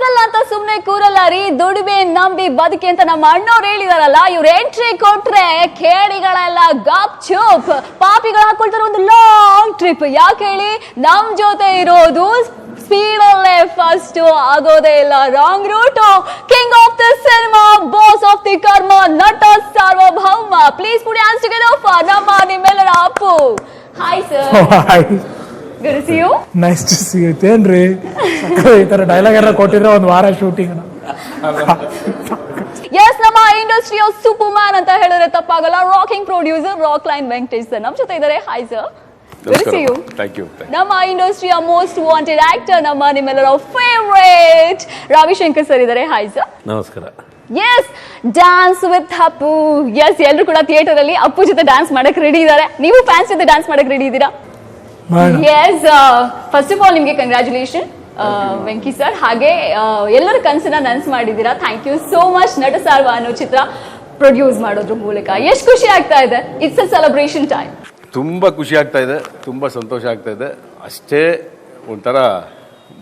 ಆಗಲ್ಲ ಅಂತ ಸುಮ್ನೆ ಕೂರಲ್ಲ ರೀ, ದುಡಿಮೆ ನಂಬಿ ಬದುಕಿ ಅಂತ ನಮ್ಮ ಅಣ್ಣವ್ರು ಹೇಳಿದಾರಲ್ಲ, ಇವ್ರ ಎಂಟ್ರಿ ಕೊಟ್ರೆ ಕೇಡಿಗಳೆಲ್ಲ ಗಪ್ ಚೂಪ್, ಪಾಪಿಗಳು ಹಾಕೊಳ್ತಾರೆ ಒಂದು ಲಾಂಗ್ ಟ್ರಿಪ್. ಯಾಕೆ ಹೇಳಿ, ನಮ್ ಜೊತೆ ಇರೋದು ಸ್ಪೀಡ್ ಅಲ್ಲೇ ಫಸ್ಟ್, ಆಗೋದೇ ಇಲ್ಲ wrong route. King of the cinema, boss of the karma, Nata Saarvabhouma. Please put hands together for ನಮ್ಮ ನಿಮ್ಮೆಲ್ಲರ Appu. Hi sir. Hi, good to see you. Nice to see you. ಏನ್ರಿ ಈ ತರ ಡೈಲಾಗ್ ಎಲ್ಲ ಕೊಟ್ಟಿದ್ರೆ ಒಂದು ವಾರ ಶೂಟಿಂಗ್. ಎಸ್, ನಮ್ಮ ಇಂಡಸ್ಟ್ರಿಯ ಸೂಪರ್ ಮ್ಯಾನ್ ಅಂತ ಹೇಳಿದ್ರೆ ತಪ್ಪಾಗಲ್ಲ, rocking producer Rockline Venkatesh sir ನಮ್ಮ ಜೊತೆ ಇದ್ದಾರೆ. Hi sir. Good to see you. Thank you. ನಮ್ಮ ಇಂಡಸ್ಟ್ರಿಯ ಮೋಸ್ಟ್ ವಾಂಟೆಡ್ ಆಕ್ಟರ್, ನಮ್ಮ ನಿಮ್ಮೆಲ್ಲರ ಫೇವರೇಟ್ ರವಿಶಂಕರ್ ಸರ್ ಇದ್ದಾರೆ. Hi sir. ನಮಸ್ಕಾರ. Yes, dance with Appu. Yes, ಎಲ್ಲರೂ ಕೂಡ ಥಿಯೇಟರ್ ಅಲ್ಲಿ ಅಪ್ಪು ಜೊತೆ ಡ್ಯಾನ್ಸ್ ಮಾಡಕ್ ರೆಡಿ ಇದ್ದಾರೆ. ನೀವು ಫ್ಯಾನ್ಸ್ ಜೊತೆ ಡ್ಯಾನ್ಸ್ ಮಾಡಕ್ ರೆಡಿ ಇದ್ದೀರಾ? ಎಸ್, ಫಸ್ಟ್ ಆಫ್ ಆಲ್ ನಿಮ್ಗೆ ಕಂಗ್ರ್ಯಾಚುಲೇಷನ್ ವೆಂಕಿ ಸರ್. ಹಾಗೆ ಎಲ್ಲರ ಕನಸನ್ನ ನನಸು ಮಾಡಿದ್ದೀರಾ. Thank you so much. Nata Saarva ಅನ್ನೋ ಚಿತ್ರ ಪ್ರೊಡ್ಯೂಸ್ ಮಾಡೋದ್ರ ಮೂಲಕ ಎಷ್ಟು ಖುಷಿ ಆಗ್ತಾ ಇದೆ. It's a celebration time. ತುಂಬ ಖುಷಿ ಆಗ್ತಾ ಇದೆ, ತುಂಬ ಸಂತೋಷ ಆಗ್ತಾ ಇದೆ, ಅಷ್ಟೇ ಒಂಥರ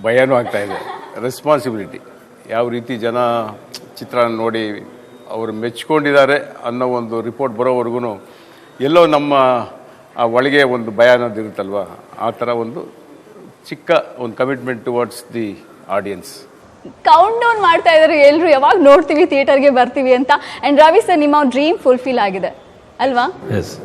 ಭಯನೂ ಆಗ್ತಾ ಇದೆ. ರೆಸ್ಪಾನ್ಸಿಬಿಲಿಟಿ, ಯಾವ ರೀತಿ ಜನ ಚಿತ್ರ ನೋಡಿ ಅವರು ಮೆಚ್ಕೊಂಡಿದ್ದಾರೆ ಅನ್ನೋ ಒಂದು ರಿಪೋರ್ಟ್ ಬರೋವರೆಗೂ ಎಲ್ಲೋ ನಮ್ಮ ಆ ಒಳಗೆ ಒಂದು ಭಯ ಅನ್ನೋದು ಇರುತ್ತಲ್ವ, ಆ ಥರ ಒಂದು ಚಿಕ್ಕ ಒಂದು commitment towards the audience. Count down ಮಾಡ್ತಾ ಇದ್ದಾರೆ ಎಲ್ರು, ಯಾವಾಗ ನೋಡ್ತೀವಿ ಥಿಯೇಟರ್ಗೆ ಬರ್ತೀವಿ ಅಂತ. ಅಂಡ್ ರವಿ ಸರ್, ನಿಮ್ಮ ಡ್ರೀಮ್ ಫುಲ್ಫಿಲ್ ಆಗಿದೆ ಅಲ್ವಾ?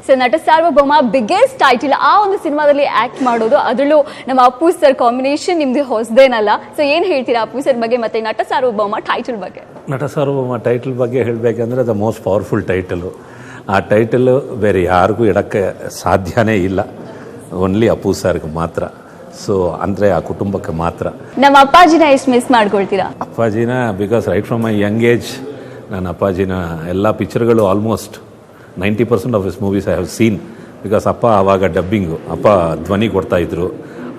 ಸರ್, ನಟ ಸಾರ್ವಭೌಮ ಬಿಗ್ಗೆಸ್ಟ್ ಟೈಟಲ್, ಆ ಒಂದು ಸಿನಿಮಾದಲ್ಲಿ ಆಕ್ಟ್ ಮಾಡೋದು, ಅದರಲ್ಲೂ ನಮ್ಮ ಅಪ್ಪು ಸರ್ ಕಾಂಬಿನೇಷನ್ ನಿಮ್ದು ಹೊಸದೇನಲ್ಲ. ಸೊ ಏನ್ ಹೇಳ್ತೀರಾ ಅಪ್ಪು ಸರ್ ಬಗ್ಗೆ ಮತ್ತೆ ನಟ ಸಾರ್ವಭೌಮ ಟೈಟಲ್ ಬಗ್ಗೆ? ನಟ ಸಾರ್ವಭೌಮ ಟೈಟಲ್ ಬಗ್ಗೆ ಹೇಳಬೇಕಂದ್ರೆ ದ ಮೋಸ್ಟ್ ಪವರ್ಫುಲ್ ಟೈಟಲು. ಆ ಟೈಟಲ್ ಬೇರೆ ಯಾರಿಗೂ ಇಡೋಕ್ಕೆ ಸಾಧ್ಯನೇ ಇಲ್ಲ, ಓನ್ಲಿ ಅಪ್ಪು ಸರ್ಗೆ ಮಾತ್ರ. ಸೊ ಅಂದರೆ ಆ ಕುಟುಂಬಕ್ಕೆ ಮಾತ್ರ. ನಮ್ಮ ಅಪ್ಪಾಜಿನ ಎಷ್ಟು ಮಿಸ್ ಮಾಡ್ಕೊಳ್ತೀರಾ? ಅಪ್ಪಾಜಿನ because right from my young age ನಾನು ಅಪ್ಪಾಜಿನ ಎಲ್ಲ ಪಿಕ್ಚರ್ಗಳು almost 90% of his movies I have seen. Because ಅಪ್ಪ ಆವಾಗ ಡಬ್ಬಿಂಗು, ಅಪ್ಪ ಧ್ವನಿ ಕೊಡ್ತಾಯಿದ್ರು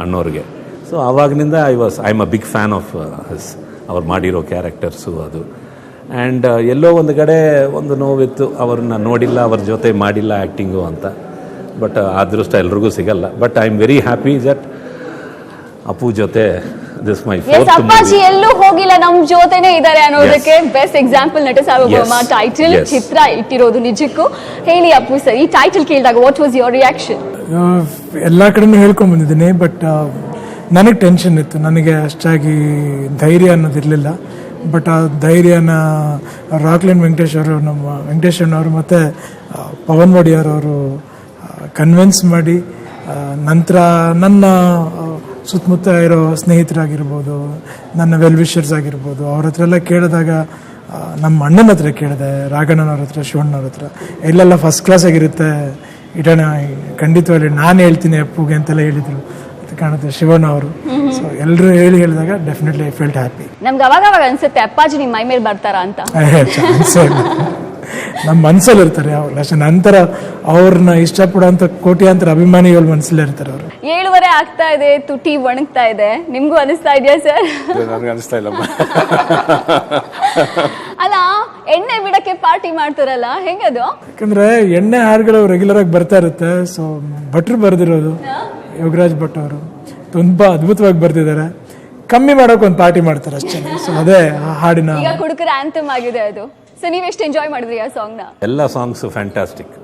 ಅಣ್ಣವ್ರಿಗೆ. ಸೊ ಆವಾಗಿನಿಂದ I am a big fan of his, ಅವ್ರು ಮಾಡಿರೋ ಕ್ಯಾರೆಕ್ಟರ್ಸು ಅದು. ಆ್ಯಂಡ್ ಎಲ್ಲೋ ಒಂದು ಕಡೆ ಒಂದು ನೋವಿತ್ತು, ಅವ್ರನ್ನ ನೋಡಿಲ್ಲ, ಅವ್ರ ಜೊತೆ ಮಾಡಿಲ್ಲ ಆ್ಯಕ್ಟಿಂಗು ಅಂತ. ಬಟ್ ಆ ಅದೃಷ್ಟ ಎಲ್ರಿಗೂ ಸಿಗಲ್ಲ. But I am very happy that Appu ಜೊತೆ ದಿಸ್ ಮೈ ಫೋರ್ತ್ ಅಪ್ಪಾಜಿ ಎಲ್ಲೂ ಹೋಗಿಲ್ಲ, ನಮ್ ಜೊತೆನೇ ಇದ್ದಾರೆ ಅನ್ನೋದಕ್ಕೆ ಬೆಸ್ಟ್ ಎಕ್ಸಾಂಪಲ್ ನಟ ಸಾರ್ವಭೌಮ ಟೈಟಲ್ ಚಿತ್ರ ಇಟ್ಟಿರೋದು. ನಿಜಕ್ಕೂ ಹೇಳಿ ಅಪ್ಪು ಸರ್, ಈ ಟೈಟಲ್ ಕೇಳಿದಾಗ ವಾಟ್ ವಾಸ್ ಯುವರ್ ರಿಯಾಕ್ಷನ್? ಎಲ್ಲ ಕಡೆನೂ ಹೇಳ್ಕೊಂಡ್ ಬಂದಿದ್ದೀನಿ, ಬಟ್ ನನಗೆ ಟೆನ್ಷನ್ ಇತ್ತು. ನನಗೆ ಅಷ್ಟಾಗಿ ಧೈರ್ಯ ಅನ್ನೋದಿರಲಿಲ್ಲ. ಬಟ್ ಆ ಧೈರ್ಯನ ರಾಕ್ಲೈನ್ ವೆಂಕಟೇಶ್ ಅವರು, ನಮ್ಮ ವೆಂಕಟೇಶ್ ಅಣ್ಣವರು ಮತ್ತು ಪವನ್ ಒಡಿಯಾರ್ ಅವರು ಕನ್ವಿನ್ಸ್ ಮಾಡಿ, ನಂತರ ನನ್ನ ಸುತ್ತಮುತ್ತ ಇರೋ ಸ್ನೇಹಿತರಾಗಿರ್ಬೋದು, ನನ್ನ ವೆಲ್ ವಿಷರ್ಸ್ ಆಗಿರ್ಬೋದು, ಅವ್ರ ಹತ್ರ ಎಲ್ಲ ಕೇಳಿದಾಗ, ನಮ್ಮ ಅಣ್ಣನ ಹತ್ರ ಕೇಳಿದೆ, ರಾಘಣ್ಣನವ್ರ ಹತ್ರ, ಶಿವಣ್ಣವ್ರ ಹತ್ರ, ಎಲ್ಲೆಲ್ಲ ಫಸ್ಟ್ ಕ್ಲಾಸ್ ಆಗಿರುತ್ತೆ ಇಡೋಣ, ಖಂಡಿತವಾಗಿ ನಾನು ಹೇಳ್ತೀನಿ ಅಪ್ಪುಗೆ ಅಂತೆಲ್ಲ ಹೇಳಿದರು ಅಂತ ಕಾಣುತ್ತೆ ಶಿವಣ್ಣ ಅವರು. ಸೊ ಎಲ್ಲರೂ ಹೇಳಿದಾಗ ಡೆಫಿನೆಟ್ಲಿ ಐ ಫೆಲ್ಟ್ ಹ್ಯಾಪಿ. ನಮ್ಗೆ ಅವಾಗ ಅನ್ಸುತ್ತೆ ಅಪ್ಪಾಜಿ ನಿಮ್ಮ ಮೈ ಮೇಲೆ ಬರ್ತಾರಾ ಅಂತ. ನಮ್ಮ ಮನ್ಸಲ್ಲಿ ಇರ್ತಾರೆ ಅವ್ರು. ಅಷ್ಟೇ, ನಂತರ ಅವ್ರನ್ನ ಇಷ್ಟಪಡುವಂತ ಕೋಟ್ಯಾಂತರ ಅಭಿಮಾನಿಗಳು ಮನಸ್ಸಲ್ಲೇ ಇರ್ತಾರೆ ಅವರು. 7:30 ಆಗ್ತಾ ಇದೆ, ತುಟಿ ಒಣಗ್ತಾ ಇದೆ, ನಿಮ್ಗೂ ಅನಿಸ್ತಾ ಇದೆಯಾ ಸರ್? ನನಗೆ ಅನಿಸ್ತಾ ಇಲ್ಲ. ಅಲ್ಲ, ಎಣ್ಣೆ ಬಿಡಕ್ಕೆ ಪಾರ್ಟಿ ಮಾಡ್ತಾರಲ್ಲ, ಹೆಂಗದು? ಯಾಕಂದ್ರೆ ಎಣ್ಣೆ ಹಾಡುಗಳು ರೆಗ್ಯುಲರ್ ಆಗಿ ಬರ್ತಾ ಇರುತ್ತೆ. ಸೊ ಭಟ್ರು ಬರ್ದಿರೋದು, ಯೋಗರಾಜ್ ಭಟ್ ಅವರು ತುಂಬಾ ಅದ್ಭುತವಾಗಿ ಬರ್ತಿದ್ದಾರೆ. ಕಮ್ಮಿ ಮಾಡೋಕೆ ಒಂದು ಪಾರ್ಟಿ ಮಾಡ್ತಾರೆ ಅಷ್ಟೇ. ಸೊ ಅದೇ ಹಾಡಿನ ಈಗ ಕುಡುಕರ ಆಂಥಮ್ ಆಗಿದೆ ಅದು. ಸೊ ನೀವು ಎಷ್ಟು ಎಂಜಾಯ್ ಮಾಡಿದ್ರಿ ಆ ಸಾಂಗ್ನ? ಎಲ್ಲ ಸಾಂಗ್ಸು ಫ್ಯಾಂಟಾಸ್ಟಿಕ್.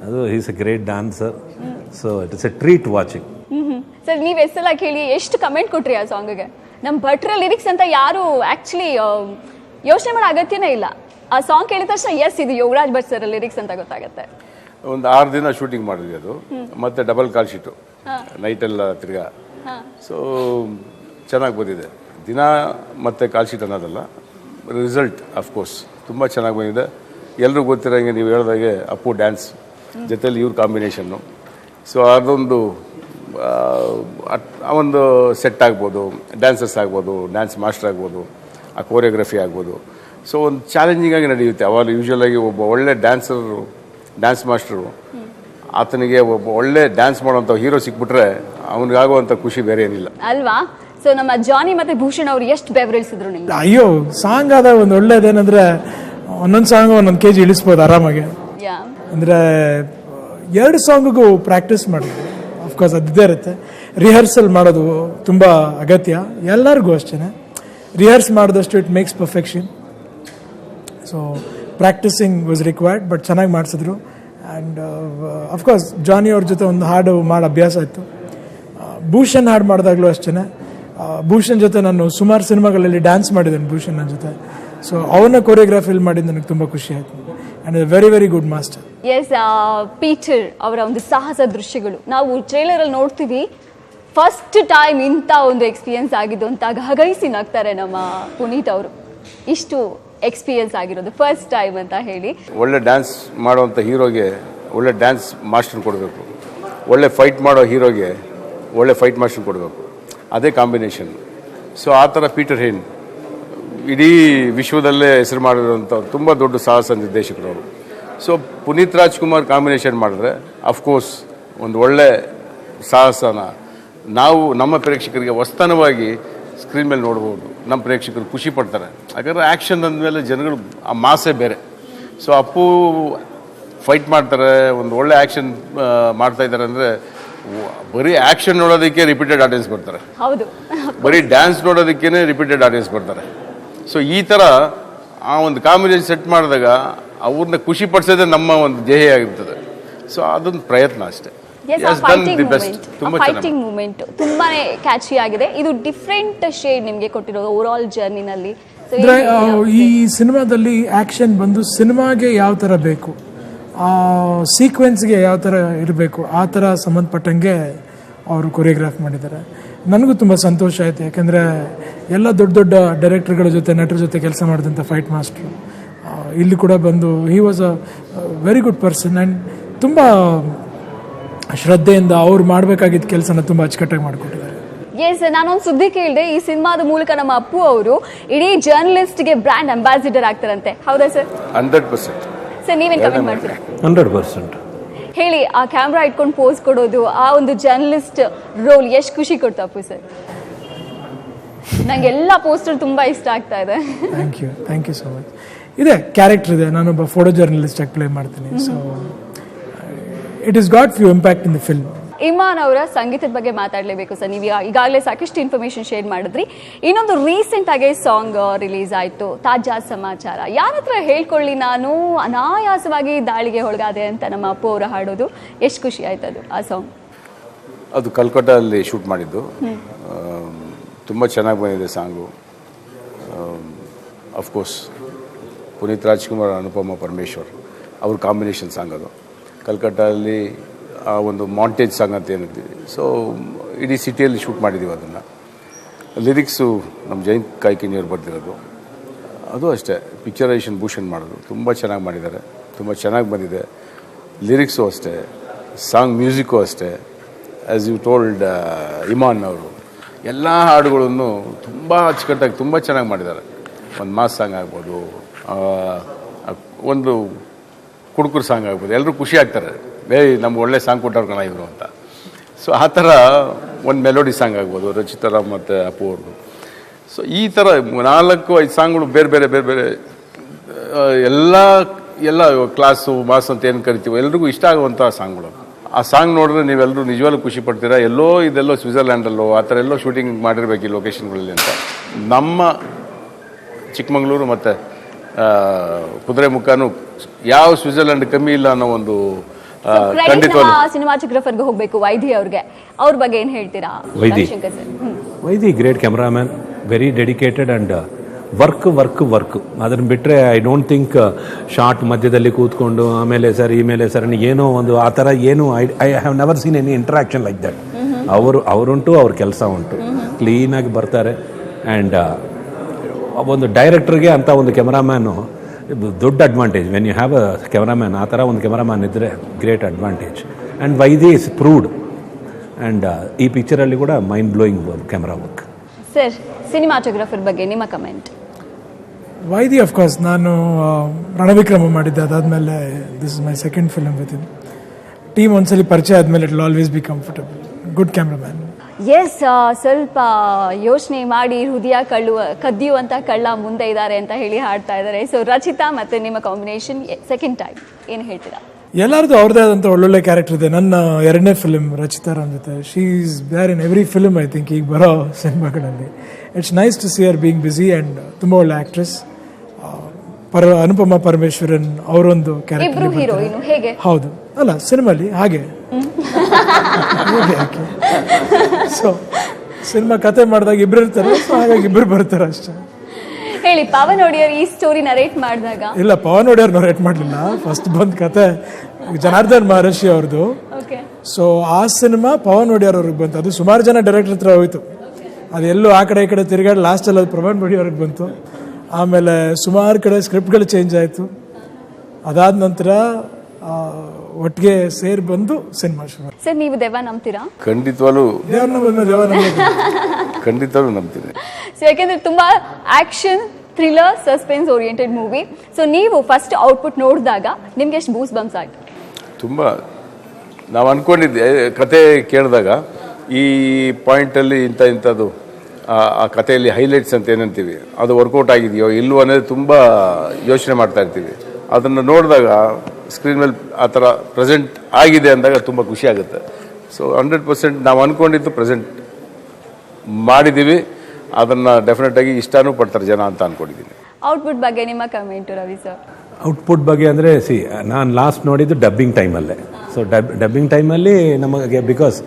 ಅದು is A great dancer. So it is A treat watching. Sir, ನೀವು ಎಷ್ಟೆಲ್ಲ ಕೇಳಿ ಎಷ್ಟು ಕಮೆಂಟ್ ಕೊಟ್ರಿ ಆ ಸಾಂಗ್ಗೆ? ನಮ್ಮ ಭಟ್ರ ಲಿರಿಕ್ಸ್ ಅಂತ ಯಾರು ಆಕ್ಚುಲಿ ಯೋಚನೆ ಮಾಡೋ ಅಗತ್ಯನೇ ಇಲ್ಲ. ಆ ಸಾಂಗ್ ಕೇಳಿದ ತಕ್ಷಣ ಎಸ್ ಇದು ಯೋಗರಾಜ್ ಭಟ್ ಸರ್ ಲಿರಿಕ್ಸ್ ಅಂತ ಗೊತ್ತಾಗುತ್ತೆ. ಒಂದು 6 ದಿನ ಶೂಟಿಂಗ್ ಮಾಡಿದ್ವಿ ಅದು, ಮತ್ತೆ ಡಬಲ್ ಕಾಲ್ ಶೀಟು ನೈಟೆಲ್ಲ ತಿರ್ಗಾ. ಸೊ ಚೆನ್ನಾಗಿ ಬಂದಿದೆ. ದಿನ ಮತ್ತೆ ಕಾಲ್ ಶೀಟ್ ಅನ್ನೋದಲ್ಲ, ರಿಸಲ್ಟ್ ಅಫ್ಕೋರ್ಸ್ ತುಂಬ ಚೆನ್ನಾಗಿ ಬಂದಿದೆ. ಎಲ್ಲರೂ ಗೊತ್ತಿರೋಂಗೆ ನೀವು ಹೇಳಿದಾಗೆ ಅಪ್ಪು ಡ್ಯಾನ್ಸ್ ಜೊತೆಲಿ ಇವ್ರ ಕಾಂಬಿನೇಷನ್ನು. ಸೊ ಅದೊಂದು ಒಂದು ಸೆಟ್ ಆಗ್ಬೋದು, ಡ್ಯಾನ್ಸರ್ಸ್ ಆಗ್ಬೋದು, ಡ್ಯಾನ್ಸ್ ಮಾಸ್ಟರ್ ಆಗ್ಬೋದು, ಆ ಕೋರಿಯೋಗ್ರಫಿ ಆಗ್ಬೋದು. ಸೊ ಒಂದು ಚಾಲೆಂಜಿಂಗಾಗಿ ನಡೆಯುತ್ತೆ. ಅವಾಗ ಯೂಶ್ವಲಾಗಿ ಒಬ್ಬ ಒಳ್ಳೆ ಡ್ಯಾನ್ಸ್ ಮಾಸ್ಟರು, ಆತನಿಗೆ ಒಬ್ಬ ಒಳ್ಳೆ ಡ್ಯಾನ್ಸ್ ಮಾಡುವಂಥ ಹೀರೋ ಸಿಕ್ಬಿಟ್ರೆ ಅವನಿಗಾಗುವಂಥ ಖುಷಿ ಬೇರೆ ಏನಿಲ್ಲ ಅಲ್ವಾ? ಸೊ ನಮ್ಮ ಜಾನಿ ಮತ್ತೆ ಭೂಷಣ್ ಅವರು ಎಷ್ಟು ಬೆವರಿಸಿದ್ರು ನಿಮ್ಗೆ? ಅಯ್ಯೋ, ಸಾಂಗ್ ಆದ ಒಂದು ಒಳ್ಳೇದೇನಂದ್ರೆ ಒಂದೊಂದು ಸಾಂಗ್ 1 kg ಇಳಿಸ್ಬೋದು ಆರಾಮಾಗಿ. ಅಂದ್ರೆ 2 ಸಾಂಗಿಗೂ ಪ್ರಾಕ್ಟೀಸ್ ಮಾಡಿದ್ವಿ. ಅಫ್ಕೋರ್ಸ್ ಅದಿದ್ದೇ ಇರುತ್ತೆ. ರಿಹರ್ಸಲ್ ಮಾಡೋದು ತುಂಬ ಅಗತ್ಯ ಎಲ್ಲರಿಗೂ ಅಷ್ಟೇ. ರಿಹರ್ಸ್ ಮಾಡಿದಷ್ಟು it makes perfection. So practising was required, but ಚೆನ್ನಾಗಿ ಮಾಡಿಸಿದ್ರು. ಆ್ಯಂಡ್ ಅಫ್ಕೋರ್ಸ್ ಜಾನಿ ಅವ್ರ ಜೊತೆ ಒಂದು ಹಾಡು ಮಾಡೋ ಅಭ್ಯಾಸ ಇತ್ತು. ಭೂಷಣ್ ಹಾಡು ಮಾಡಿದಾಗಲೂ ಅಷ್ಟೇ. ಭೂಷಣ್ ಜೊತೆ ನಾನು ಸುಮಾರು ಸಿನಿಮಾಗಳಲ್ಲಿ ಡ್ಯಾನ್ಸ್ ಮಾಡಿದ್ದೇನೆ ಭೂಷಣ್ ನನ್ನ ಜೊತೆ. ಸೊ ಅವನ ಕೊರಿಯೋಗ್ರಾಫಿಲ್ ಮಾಡಿದ್ದು ನನಗೆ ತುಂಬ ಖುಷಿ ಆಯಿತು. And very very good master. Yes, Peter ಅವರ ಒಂದು ಸಾಹಸ ದೃಶ್ಯಗಳು ನಾವು ಟ್ರೇಲರಲ್ಲಿ ನೋಡ್ತೀವಿ. ಫಸ್ಟ್ ಟೈಮ್ ಇಂಥ ಒಂದು ಎಕ್ಸ್ಪೀರಿಯನ್ಸ್ ಆಗಿದ್ದು ಅಂತ ಗಹಗಹಿಸಿ ನಗ್ತಾರೆ ನಮ್ಮ ಪುನೀತ್ ಅವರು. ಇಷ್ಟು ಎಕ್ಸ್ಪೀರಿಯನ್ಸ್ ಆಗಿರೋದು ಫಸ್ಟ್ ಟೈಮ್ ಅಂತ ಹೇಳಿ. ಒಳ್ಳೆ ಡ್ಯಾನ್ಸ್ ಮಾಡುವಂಥ ಹೀರೋಗೆ ಒಳ್ಳೆ ಡ್ಯಾನ್ಸ್ ಮಾಸ್ಟರ್ ಕೊಡಬೇಕು, ಒಳ್ಳೆ ಫೈಟ್ ಮಾಡೋ ಹೀರೋಗೆ ಒಳ್ಳೆ ಫೈಟ್ ಮಾಸ್ಟರ್ ಕೊಡಬೇಕು. ಅದೇ ಕಾಂಬಿನೇಷನ್. ಸೊ ಆ ಥರ ಪೀಟರ್ ಹೇನ್ ಇಡೀ ವಿಶ್ವದಲ್ಲೇ ಹೆಸರು ಮಾಡಿರುವಂಥ ತುಂಬ ದೊಡ್ಡ ಸಾಹಸ ನಿರ್ದೇಶಕರು ಅವರು. ಸೊ ಪುನೀತ್ ರಾಜ್ಕುಮಾರ್ ಕಾಂಬಿನೇಷನ್ ಮಾಡಿದ್ರೆ ಅಫ್ಕೋರ್ಸ್ ಒಂದು ಒಳ್ಳೆ ಸಾಹಸನ ನಾವು ನಮ್ಮ ಪ್ರೇಕ್ಷಕರಿಗೆ ಹೊಸ್ತನವಾಗಿ ಸ್ಕ್ರೀನ್ ಮೇಲೆ ನೋಡ್ಬೋದು. ನಮ್ಮ ಪ್ರೇಕ್ಷಕರು ಖುಷಿ ಪಡ್ತಾರೆ. ಯಾಕಂದರೆ ಆ್ಯಕ್ಷನ್ ಅಂದಮೇಲೆ ಜನಗಳು ಆ ಮಾಸೇ ಬೇರೆ. ಸೊ ಅಪ್ಪು ಫೈಟ್ ಮಾಡ್ತಾರೆ, ಒಂದು ಒಳ್ಳೆ ಆ್ಯಕ್ಷನ್ ಮಾಡ್ತಾ ಇದ್ದಾರೆ ಅಂದರೆ ಬರೀ ಆ್ಯಕ್ಷನ್ ನೋಡೋದಕ್ಕೆ ರಿಪೀಟೆಡ್ ಆಡಿಯನ್ಸ್ ಬರ್ತಾರೆ. ಹೌದು, ಬರೀ ಡ್ಯಾನ್ಸ್ ನೋಡೋದಕ್ಕೇ ರಿಪೀಟೆಡ್ ಆಡಿಯನ್ಸ್ ಬರ್ತಾರೆ. ಸೊ ಈ ಥರ ಆ ಒಂದು ಕಾಂಬಿನೇಷನ್ ಸೆಟ್ ಮಾಡಿದಾಗ ಅವ್ರನ್ನ ಖುಷಿ ಪಡಿಸೋದೇ ನಮ್ಮ ಒಂದು ಧ್ಯೇಯ ಆಗಿರ್ತದೆ. ಸೊ ಅದೊಂದು ಪ್ರಯತ್ನ ಅಷ್ಟೇ. ಫೈಟಿಂಗ್ ಮೂಮೆಂಟ್ ತುಂಬಾನೇ ಕ್ಯಾಚಿ ಆಗಿದೆ. ಇದು ಡಿಫ್ರೆಂಟ್ ಶೇಡ್ ನಿಮಗೆ ಕೊಟ್ಟಿರೋದು ಓವರ್ ಆಲ್ ಜರ್ನಿನಲ್ಲಿ. ಅಂದರೆ ಈ ಸಿನಿಮಾದಲ್ಲಿ ಆ್ಯಕ್ಷನ್ ಬಂದು ಸಿನಿಮಾಗೆ ಯಾವ ಥರ ಬೇಕು, ಆ ಸೀಕ್ವೆನ್ಸ್ಗೆ ಯಾವ ಥರ ಇರಬೇಕು, ಆ ಥರ ಸಂಬಂಧಪಟ್ಟಂಗೆ ಅವರು ಕೊರಿಯೋಗ್ರಾಫ್ ಮಾಡಿದ್ದಾರೆ. ನನಗೂ ತುಂಬ ಸಂತೋಷ ಆಯಿತು. ಯಾಕೆಂದರೆ ಎಲ್ಲ ದೊಡ್ಡ ದೊಡ್ಡ ಡೈರೆಕ್ಟರ್ಗಳ ಜೊತೆ ನಟರ ಜೊತೆ ಕೆಲಸ ಮಾಡಿದಂಥ ಫೈಟ್ ಮಾಸ್ಟ್ರು ಇಲ್ಲಿ ಕೂಡ ಬಂದು he was a very good person. And ತುಂಬ ಶ್ರದ್ಧೆಯಿಂದ ಅವ್ರು ಮಾಡಬೇಕಾಗಿದ್ದ ಕೆಲಸನ ತುಂಬ ಅಚ್ಚುಕಟ್ಟಾಗಿ ಮಾಡಿಕೊಟ್ಟಿದ್ದಾರೆ. ಎಸ್, ನಾನೊಂದು ಸುದ್ದಿ ಕೇಳಿದೆ, ಈ ಸಿನಿಮಾದ ಮೂಲಕ ನಮ್ಮ ಅಪ್ಪು ಅವರು ಇಡೀ ಜರ್ನಲಿಸ್ಟ್ಗೆ ಬ್ರ್ಯಾಂಡ್ ಅಂಬಾಸಿಡರ್ ಆಗ್ತಾರಂತೆ. ಹೌದಾ ಸರ್? 100%. ಸರ್ ನೀವೇನು ಕಮೆಂಟ್ ಮಾಡ್ತೀರಾ? 100%. ಹೇಳಿ, ಆ ಕ್ಯಾಮ್ರಾ ಇಟ್ಕೊಂಡು ಪೋಸ್ ಕೊಡೋದು, ಆ ಒಂದು ಜರ್ನಲಿಸ್ಟ್ ರೋಲ್ ಎಷ್ಟು ಖುಷಿ ಕೊಡ್ತು ಅಪ್ಪು ಸರ್? ನಂಗೆ ಎಲ್ಲ ಪೋಸ್ಟರ್ ತುಂಬ ಇಷ್ಟ ಆಗ್ತಾ ಇದೆ. Thank you so much. ಇದೆ ಕ್ಯಾರೆಕ್ಟರ್ ಇದೆ, ನಾನೊಬ್ಬ ಫೋಟೋ ಜರ್ನಲಿಸ್ಟ್ ಆಗಿ ಪ್ಲೇ ಮಾಡ್ತೀನಿ. So it is got few impact in the film. Imman ಅವರ ಸಂಗೀತದ ಬಗ್ಗೆ ಮಾತಾಡಲೇಬೇಕು ಸರ್. ನೀವು ಈಗಾಗಲೇ ಸಾಕಷ್ಟು ಇನ್ಫಾರ್ಮೇಶನ್ ಶೇರ್ ಮಾಡಿದ್ರಿ. ಇನ್ನೊಂದು ರೀಸೆಂಟ್ ಆಗಿ ಸಾಂಗ್ ರಿಲೀಸ್ ಆಯಿತು, ತಾಜಾ ಸಮಾಚಾರ. ಯಾರ ಹತ್ರ ಹೇಳ್ಕೊಳ್ಳಿ, ನಾನು ಅನಾಯಾಸವಾಗಿ ದಾಳಿಗೆ ಒಳಗಾದೆ ಅಂತ ನಮ್ಮ ಅಪ್ಪು ಅವರು ಹಾಡೋದು. ಎಷ್ಟು ಖುಷಿ ಆಯ್ತು ಅದು ಆ ಸಾಂಗ್? ಅದು ಕಲ್ಕಟ್ಟಾದಲ್ಲಿ ಶೂಟ್ ಮಾಡಿದ್ದು. ತುಂಬ ಚೆನ್ನಾಗಿ ಬಂದಿದೆ ಸಾಂಗು. ಅಫ್ಕೋರ್ಸ್ ಪುನೀತ್ ರಾಜ್ಕುಮಾರ್, ಅನುಪಮ ಪರಮೇಶ್ವರ್ ಅವ್ರ ಕಾಂಬಿನೇಷನ್ ಸಾಂಗ್ ಅದು. ಕಲ್ಕಟ್ಟಾದಲ್ಲಿ ಆ ಒಂದು ಮಾಂಟೇಜ್ ಸಾಂಗ್ ಅಂತ ಏನಿದ್ದೀವಿ. ಸೊ ಇಡೀ ಸಿಟಿಯಲ್ಲಿ ಶೂಟ್ ಮಾಡಿದ್ದೀವಿ ಅದನ್ನು. ಲಿರಿಕ್ಸು ನಮ್ಮ ಜಯಂತ್ ಕಾಯ್ಕಿಣಿಯವ್ರು ಬರೆದಿರೋದು. ಅದು ಅಷ್ಟೇ, ಪಿಕ್ಚರೈಸೇಷನ್ ಭೂಷಣ್ ಮಾಡೋದು. ತುಂಬ ಚೆನ್ನಾಗಿ ಮಾಡಿದ್ದಾರೆ, ತುಂಬ ಚೆನ್ನಾಗಿ ಬಂದಿದೆ. ಲಿರಿಕ್ಸು ಅಷ್ಟೇ, ಸಾಂಗ್ ಮ್ಯೂಸಿಕ್ಕು ಅಷ್ಟೇ. ಆ್ಯಸ್ ಯು ಟೋಲ್ಡ್ ಇಮಾನ್ ಅವರು ಎಲ್ಲ ಹಾಡುಗಳನ್ನು ತುಂಬ ಅಚ್ಚುಕಟ್ಟಾಗಿ ತುಂಬ ಚೆನ್ನಾಗಿ ಮಾಡಿದ್ದಾರೆ. ಒಂದು ಮಾಸ್ ಸಾಂಗ್ ಆಗ್ಬೋದು, ಒಂದು ಕುಡುಕರು ಸಾಂಗ್ ಆಗ್ಬೋದು. ಎಲ್ಲರೂ ಖುಷಿ ಆಗ್ತಾರೆ, ನಮ್ಗೆ ಒಳ್ಳೆ ಸಾಂಗ್ ಕೊಟ್ಟವ್ರು ಕಣ ಇವರು ಅಂತ. ಸೊ ಆ ಥರ ಒಂದು ಮೆಲೋಡಿ ಸಾಂಗ್ ಆಗ್ಬೋದು, ರಚಿತಾರಾಮ್ ಮತ್ತು ಅಪ್ಪು ಅವ್ರದ್ದು. ಸೊ ಈ ಥರ 4-5 ಸಾಂಗ್ಗಳು ಬೇರೆ ಬೇರೆ ಬೇರೆ ಬೇರೆ ಎಲ್ಲ ಕ್ಲಾಸು ಮಾಸ್ ಅಂತ ಏನು ಕರಿತೀವೋ ಎಲ್ರಿಗೂ ಇಷ್ಟ ಆಗುವಂಥ ಸಾಂಗ್ಗಳು. ಆ ಸಾಂಗ್ ನೋಡಿದ್ರೆ ನೀವೆಲ್ಲರೂ ನಿಜವಾಗ್ಲೂ ಖುಷಿ ಪಡ್ತೀರಾ. ಇದೆಲ್ಲೋ ಸ್ವಿಟ್ಜರ್ಲ್ಯಾಂಡಲ್ಲೋ ಆ ಥರ ಎಲ್ಲೋ ಶೂಟಿಂಗ್ ಮಾಡಿರ್ಬೇಕು ಈ ಲೊಕೇಶನ್ಗಳಲ್ಲಿ ಅಂತ. ನಮ್ಮ ಚಿಕ್ಕಮಗಳೂರು ಮತ್ತು ಕುದುರೆಮುಖನೂ ಯಾವ ಸ್ವಿಟ್ಜರ್ಲ್ಯಾಂಡ್ ಕಮ್ಮಿ ಇಲ್ಲ ಅನ್ನೋ ಒಂದು ಸಿನಿಮಾಟೋಗ್ರಫರ್ಗೆ ಹೋಗಬೇಕು ವೈದಿ ಅವ್ರಿಗೆ. ಅವ್ರ ಬಗ್ಗೆ ಏನು ಹೇಳ್ತೀರಾ? Vaidi great cameraman, very dedicated and work. ಅದನ್ನು ಬಿಟ್ಟರೆ ಐ ಡೋಂಟ್ ಥಿಂಕ್ ಶಾರ್ಟ್ ಮಧ್ಯದಲ್ಲಿ ಕೂತ್ಕೊಂಡು ಆಮೇಲೆ ಸರ್ ಇಮೇಲೆ ಸರ್ ಏನೋ ಒಂದು ಆ ಥರ ಏನು I have never seen any interaction like that. ಅವರುಂಟು ಅವ್ರ ಕೆಲಸ ಉಂಟು, ಕ್ಲೀನಾಗಿ ಬರ್ತಾರೆ. ಆ್ಯಂಡ್ ಒಂದು ಡೈರೆಕ್ಟರ್ಗೆ ಅಂತ ಒಂದು ಕ್ಯಾಮ್ರಾಮ್ಯಾನು ದೊಡ್ಡ advantage. When you have a cameraman, ಆ ಥರ ಒಂದು ಕ್ಯಾಮ್ರಾಮ್ಯಾನ್ ಇದ್ದರೆ great advantage. And Vaidi is proved. And ಈ ಪಿಕ್ಚರಲ್ಲಿ ಕೂಡ mind blowing camera work. Sir, cinematographer ಬಗ್ಗೆ ನಿಮ್ಮ ಕಮೆಂಟ್? ವೈದಿ ಅಫ್ಕೋರ್ಸ್ ನಾನು ರಣವಿಕ್ರಮ ಮಾಡಿದ್ದೆ, ಅದಾದಮೇಲೆ this is my second film with him. Team ಒಂದ್ಸಲಿ ಪರಿಚಯ ಆದಮೇಲೆ it will always be comfortable. Good cameraman. Yes, ಸ್ವಲ್ಪ ಯೋಚನೆ ಮಾಡಿ ಹೃದಯ ಕದ್ದಿಯುವಂಥ ಕಳ್ಳ ಮುಂದೆ ಇದ್ದಾರೆ ಅಂತ ಹೇಳಿ ಹಾಡ್ತಾ ಇದ್ದಾರೆ. ಸೊ ರಚಿತಾ ಮತ್ತು ನಿಮ್ಮ ಕಾಂಬಿನೇಷನ್ ಸೆಕೆಂಡ್ ಟೈಮ್, ಏನು ಹೇಳ್ತೀರಾ? ಎಲ್ಲರದ್ದು ಅವ್ರದ್ದೇ ಆದಂಥ ಒಳ್ಳೊಳ್ಳೆ ಕ್ಯಾರೆಕ್ಟರ್ ಇದೆ. ನನ್ನ 2ನೇ ಫಿಲ್ಮ್ ರಚಿತಾರಾಮ್ ಜೊತೆ. She is there in every film I think ಈಗ ಬರೋ ಸಿನಿಮಾಗಳಲ್ಲಿ. It's nice to C are being busy and ತುಂಬ ಒಳ್ಳೆ ಆ್ಯಕ್ಟ್ರೆಸ್. ಅನುಪಮಾ ಪರಮೇಶ್ವರನ್ ಅವರೊಂದು ಇಬ್ರು ಕ್ಯಾರೆಕ್ಟರ್. ಹೀರೋಯಿನ್ ಹೇಗೆ? ಹೌದು, ಅಲ್ಲ ಸಿನಿಮಾಲಿ ಹಾಗೆ ಸೊ ಸಿನಿಮಾ ಕತೆ ಮಾಡಿದಾಗ ಇಬ್ರು ಇರ್ತಾರೆ, ಸೊ ಹಾಗಾಗಿ ಇಬ್ರು ಬರ್ತಾರೆ ಅಷ್ಟೇ. ಹೇಳಿ, ಪವನ್ ಒಡೆಯರ್ ಈ ಸ್ಟೋರಿ ನರೇಟ್ ಮಾಡಿದಾಗ? ಇಲ್ಲ, ಪವನ್ ಒಡೆಯರ್ ನರೇಟ್ ಮಾಡಲಿಲ್ಲ. ಫಸ್ಟ್ ಬಂದ ಕತೆ ಜನಾರ್ದನ್ ಮಹರ್ಷಿ ಅವ್ರದ್ದು. ಓಕೆ. ಸೊ ಆ ಸಿನಿಮಾ ಪವನ್ ಒಡೆಯರ್ ಅವ್ರಿಗೆ ಬಂತು. ಅದು ಸುಮಾರು ಜನ ಡೈರೆಕ್ಟರ್ ಹತ್ರ ಹೋಯ್ತು, ಅದೆಲ್ಲೂ ಆ ಕಡೆ ಈ ಕಡೆ ತಿರುಗಾಡಿ ಲಾಸ್ಟಲ್ಲಿ ಅದು ಪ್ರವೀಣ್ ಬಡಿ ಅವ್ರಿಗೆ ಬಂತು. ಆಮೇಲೆ ಸುಮಾರು ಕಡೆ ಸ್ಕ್ರಿಪ್ಟ್ಗಳು ಚೇಂಜ್ ಆಯಿತು. ಅದಾದ ನಂತರ ಒಟ್ಟಿಗೆ ಸೇರಿ ಬಂದು ಸಿನಿಮಾ ಶುರು. ಸರ್, ನೀವು ದೆವ್ವ ನಂಬ್ತೀರಾ? ಖಂಡಿತವಾಗ್ಲೂ ದೇವ್ರನ್ನ ಖಂಡಿತವಾಗ್ಲೂ ನಂಬ್ತೀನಿ. ಸೊ ಯಾಕೆಂದ್ರೆ ತುಂಬಾ action, thriller, suspense oriented movie. So ನೀವು ಫಸ್ಟ್ ಔಟ್ಪುಟ್ ನೋಡಿದಾಗ ನಿಮ್ಗೆ ಎಷ್ಟು ಬೂಸ್ ಬಂಪ್ಸ್ ಆಯ್ತು? ತುಂಬ ನಾವು ಅಂದ್ಕೊಂಡಿದ್ದೆ, ಕತೆ ಕೇಳಿದಾಗ ಈ ಪಾಯಿಂಟಲ್ಲಿ ಇಂಥದ್ದು ಆ ಕಥೆಯಲ್ಲಿ ಹೈಲೈಟ್ಸ್ ಅಂತ ಏನಂತೀವಿ ಅದು ವರ್ಕೌಟ್ ಆಗಿದೆಯೋ ಇಲ್ಲವೋ ಅನ್ನೋದು ತುಂಬ ಯೋಚನೆ ಮಾಡ್ತಾ ಇರ್ತೀವಿ. ಅದನ್ನು ನೋಡಿದಾಗ ಸ್ಕ್ರೀನ್ ಮೇಲೆ ಆ ಥರ ಪ್ರೆಸೆಂಟ್ ಆಗಿದೆ ಅಂದಾಗ ತುಂಬ ಖುಷಿ ಆಗುತ್ತೆ. ಸೊ 100% ನಾವು ಅಂದ್ಕೊಂಡಿದ್ದು ಪ್ರೆಸೆಂಟ್ ಮಾಡಿದ್ದೀವಿ. ಅದನ್ನು ಡೆಫಿನೆಟಾಗಿ ಇಷ್ಟನೂ ಪಡ್ತಾರೆ ಜನ ಅಂತ ಅಂದ್ಕೊಂಡಿದ್ದೀನಿ. ಔಟ್ಪುಟ್ ಬಗ್ಗೆ ನಿಮ್ಮ ಕಮೆಂಟ್ ರವಿ ಸರ್? ಔಟ್ಪುಟ್ ಬಗ್ಗೆ ಅಂದರೆ ನಾನು ಲಾಸ್ಟ್ ನೋಡಿದ್ದು ಡಬ್ಬಿಂಗ್ ಟೈಮಲ್ಲೇ. ಸೊ ಡಬ್ಬಿಂಗ್ ಟೈಮಲ್ಲಿ ನಮಗೆ because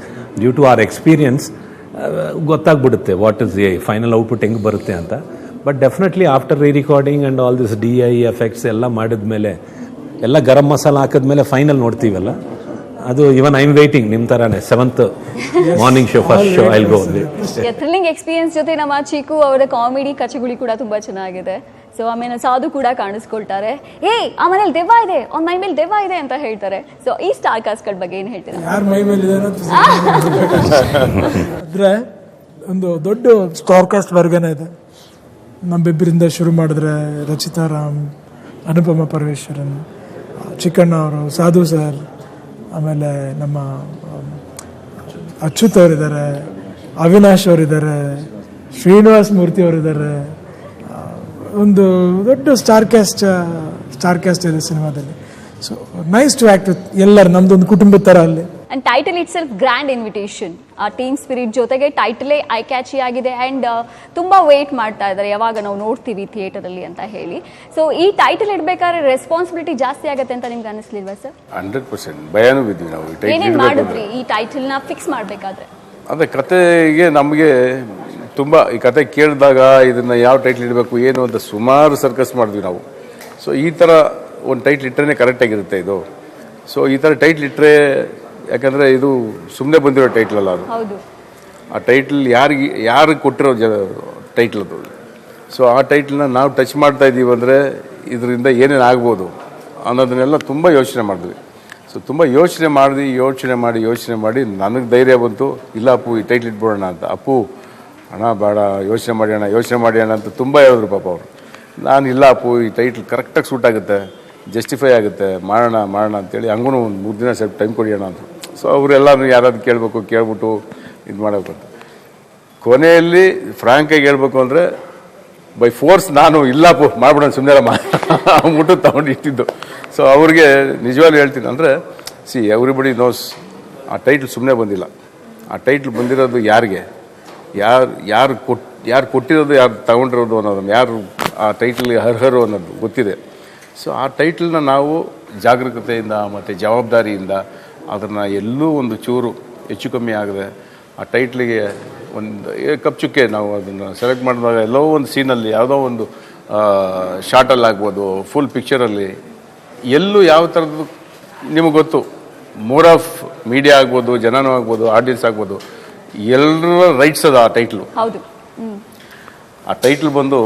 due to our experience ಗೊತ್ತಾಗ್ಬಿಡುತ್ತೆ what is a final output ಹೆಂಗೆ ಬರುತ್ತೆ ಅಂತ. But definitely after re recording and all this DI effects ಎಲ್ಲ ಮಾಡಿದ್ಮೇಲೆ, ಎಲ್ಲ ಗರಂ ಮಸಾಲ ಹಾಕಿದ್ಮೇಲೆ ಫೈನಲ್ ನೋಡ್ತೀವಲ್ಲ, ಅದು ಇವನ್ ಐ ಆಮ್ ವೇಟಿಂಗ್ ನಿಮ್ಮ ಥರನೇ 7th morning show, first show I'll go. Thrilling experience ಜೊತೆ ನಮ್ಮ ಚೀಕು ಅವರ ಕಾಮಿಡಿ ಕಚಗುಳಿ ಕೂಡ ತುಂಬಾ ಚೆನ್ನಾಗಿದೆ. ಸೊ ಆಮೇಲೆ ಸಾಧು ಕೂಡ ಕಾಣಿಸ್ಕೊಳ್ತಾರೆ. ಆ ಮನೇಲಿ ದೆವ್ವ ಇದೆ, ಅವ್ನ ಮೈ ಮೇಲೆ ದೆವ್ವ ಇದೆ ಅಂತ ಹೇಳ್ತಾರೆ. ಸೊ ಈ ಸ್ಟಾರ್ ಕಾಸ್ಟ್ಗಳ ಬಗ್ಗೆ ಏನು ಹೇಳ್ತೀರಾ? ಯಾರ ಮೈ ಮೇಲೆ ಅಂದ್ರೆ ಒಂದು ದೊಡ್ಡ ಸ್ಟಾರ್ ಕಾಸ್ಟ್ ವರ್ಗನೇ ಇದೆ. ನಮ್ಮಿಬ್ಬರಿಂದ ಶುರು ಮಾಡಿದ್ರೆ ರಚಿತಾ ರಾಮ್, ಅನುಪಮ ಪರಮೇಶ್ವರನ್, ಚಿಕ್ಕಣ್ಣ ಅವರು, ಸಾಧು ಸರ್, ಆಮೇಲೆ ನಮ್ಮ ಅಚ್ಯುತ್ ಅವರಿದ್ದಾರೆ, ಅವಿನಾಶ್ ಅವರಿದ್ದಾರೆ, ಶ್ರೀನಿವಾಸ್ ಮೂರ್ತಿ ಅವರಿದ್ದಾರೆ. ಒಂದು ದೊಡ್ಡ ಸ್ಟಾರ್ ಕ್ಯಾಸ್ಟ್ ಇದೆ ಸಿನಿಮಾದಲ್ಲಿ. So nice to act with ಎಲ್ಲರೂ, ನಮ್ದೊಂದು ಕುಟುಂಬದ ಥರ ಅಲ್ಲಿ. And title itself grand invitation. ಆ ಟೀಮ್ ಸ್ಪಿರಿಟ್ ಜೊತೆಗೆ ಟೈಟಲೇ ಐ ಕ್ಯಾಚಿ ಆಗಿದೆ. ಆ್ಯಂಡ್ ತುಂಬಾ ವೇಟ್ ಮಾಡ್ತಾ ಇದ್ದಾರೆ ಯಾವಾಗ ನಾವು ನೋಡ್ತೀವಿ ಥಿಯೇಟರಲ್ಲಿ ಅಂತ ಹೇಳಿ. ಸೊ ಈ ಟೈಟಲ್ ಇಡಬೇಕಾದ್ರೆ ರೆಸ್ಪಾನ್ಸಿಬಿಲಿಟಿ ಜಾಸ್ತಿ ಆಗುತ್ತೆ ಅಂತ ನಿಮ್ಗೆ ಅನಿಸ್ಲಿಲ್ವಾ ಸರ್? 100% ಭಯನೂ ಬಿದ್ವಿ ನಾವು. ಏನೇನು ಮಾಡಿದ್ರಿ ಈ ಟೈಟಲ್ನ ಫಿಕ್ಸ್ ಮಾಡಬೇಕಾದ್ರೆ? ಅದೇ ಕತೆಗೆ ನಮಗೆ ತುಂಬ ಈ ಕತೆ ಕೇಳಿದಾಗ ಇದನ್ನು ಯಾವ ಟೈಟ್ಲ್ ಇಡಬೇಕು ಏನು ಅಂತ ಸುಮಾರು ಸರ್ಕಸ್ ಮಾಡಿದ್ವಿ ನಾವು. ಸೊ ಈ ಥರ ಒಂದು ಟೈಟ್ಲ್ ಇಟ್ಟರೆ ಕರೆಕ್ಟಾಗಿರುತ್ತೆ ಇದು. ಸೊ ಈ ಥರ ಟೈಟ್ಲ್ ಇಟ್ಟರೆ, ಯಾಕಂದರೆ ಇದು ಸುಮ್ಮನೆ ಬಂದಿರೋ ಟೈಟ್ಲ್ ಅಲ್ಲ, ಅದು ಹೌದು. ಆ ಟೈಟ್ಲ್ ಯಾರಿಗೆ ಕೊಟ್ಟಿರೋ ಟೈಟ್ಲ್ ಅದು. ಸೊ ಆ ಟೈಟ್ಲನ್ನ ನಾವು ಟಚ್ ಮಾಡ್ತಾ ಇದ್ದೀವಿ ಅಂದರೆ ಇದರಿಂದ ಏನೇನು ಆಗ್ಬೋದು ಅನ್ನೋದನ್ನೆಲ್ಲ ತುಂಬ ಯೋಚನೆ ಮಾಡಿದ್ವಿ. ಸೊ ತುಂಬ ಯೋಚನೆ ಮಾಡಿ ನನಗೆ ಧೈರ್ಯ ಬಂತು, ಇಲ್ಲ ಅಪ್ಪು ಈ ಟೈಟ್ಲ್ ಇಟ್ಬಿಡೋಣ ಅಂತ. ಅಪ್ಪು ಅಣ್ಣ ಬೇಡ, ಯೋಚನೆ ಮಾಡಿ ಅಣ್ಣ ಅಂತ ತುಂಬ ಹೇಳಿದ್ರು ಪಾಪ ಅವರು. ನಾನು ಇಲ್ಲ ಅಪ್ಪು ಈ ಟೈಟ್ಲ್ ಕರೆಕ್ಟಾಗಿ ಸೂಟ್ ಆಗುತ್ತೆ, ಜಸ್ಟಿಫೈ ಆಗುತ್ತೆ, ಮಾಡೋಣ ಅಂತೇಳಿ ಹಂಗೂ ಒಂದು 3 ದಿನ ಸ್ವಲ್ಪ ಟೈಮ್ ಕೊಡಿ ಅಣ್ಣ ಅಂತ. ಸೊ ಅವರೆಲ್ಲರೂ ಯಾರಾದ್ರು ಕೇಳ್ಬಿಟ್ಟು ಇದು ಮಾಡಬೇಕು ಅಂತ. ಕೊನೆಯಲ್ಲಿ ಫ್ರಾಂಕಾಗಿ ಹೇಳ್ಬೇಕು ಅಂದರೆ ಬೈ ಫೋರ್ಸ್ ನಾನು ಇಲ್ಲಪ್ಪು ಮಾಡ್ಬಿಡೋಣ ಸುಮ್ಮನೆ ಅಂದ್ಬಿಟ್ಟು ತಗೊಂಡು ಇಟ್ಟಿದ್ದು. ಸೊ ಅವ್ರಿಗೆ ನಿಜವಾಗ್ಲೂ ಹೇಳ್ತೀನಿ ಅಂದರೆ, ಎವ್ರಿಬಡಿ ನೋಸ್ ಆ ಟೈಟ್ಲ್ ಸುಮ್ಮನೆ ಬಂದಿಲ್ಲ. ಆ ಟೈಟ್ಲ್ ಬಂದಿರೋದು ಯಾರಿಗೆ, ಯಾರು ಕೊಟ್ಟಿರೋದು, ಯಾರು ತಗೊಂಡಿರೋದು ಅನ್ನೋದನ್ನು, ಯಾರು ಆ ಟೈಟ್ಲಿಗೆ ಅರ್ಹರು ಅನ್ನೋದು ಗೊತ್ತಿದೆ. ಸೊ ಆ ಟೈಟ್ಲನ್ನ ನಾವು ಜಾಗರೂಕತೆಯಿಂದ ಮತ್ತು ಜವಾಬ್ದಾರಿಯಿಂದ ಅದನ್ನು ಎಲ್ಲೂ ಒಂದು ಚೂರು ಹೆಚ್ಚು ಕಮ್ಮಿ ಆಗದೆ ಆ ಟೈಟ್ಲಿಗೆ ಒಂದು ಕಪ್ಚುಕ್ಕೆ ನಾವು ಅದನ್ನು ಸೆಲೆಕ್ಟ್ ಮಾಡಿದಾಗ ಎಲ್ಲೋ ಒಂದು ಸೀನಲ್ಲಿ ಯಾವುದೋ ಒಂದು ಶಾರ್ಟಲ್ಲಿ ಆಗ್ಬೋದು, ಫುಲ್ ಪಿಕ್ಚರಲ್ಲಿ, ಎಲ್ಲೂ ಯಾವ ಥರದ್ದು ನಿಮಗೆ ಗೊತ್ತು, ಮೋರ್ ಆಫ್ ಮೀಡಿಯಾ ಆಗ್ಬೋದು, ಜನನೂ ಆಗ್ಬೋದು, ಆಡಿಯನ್ಸ್ ಆಗ್ಬೋದು, ಎಲ್ಲರ ರೈಟ್ಸ್ ಅದು ಆ ಟೈಟ್ಲು. ಹೌದು. ಆ ಟೈಟ್ಲ್ ಬಂದು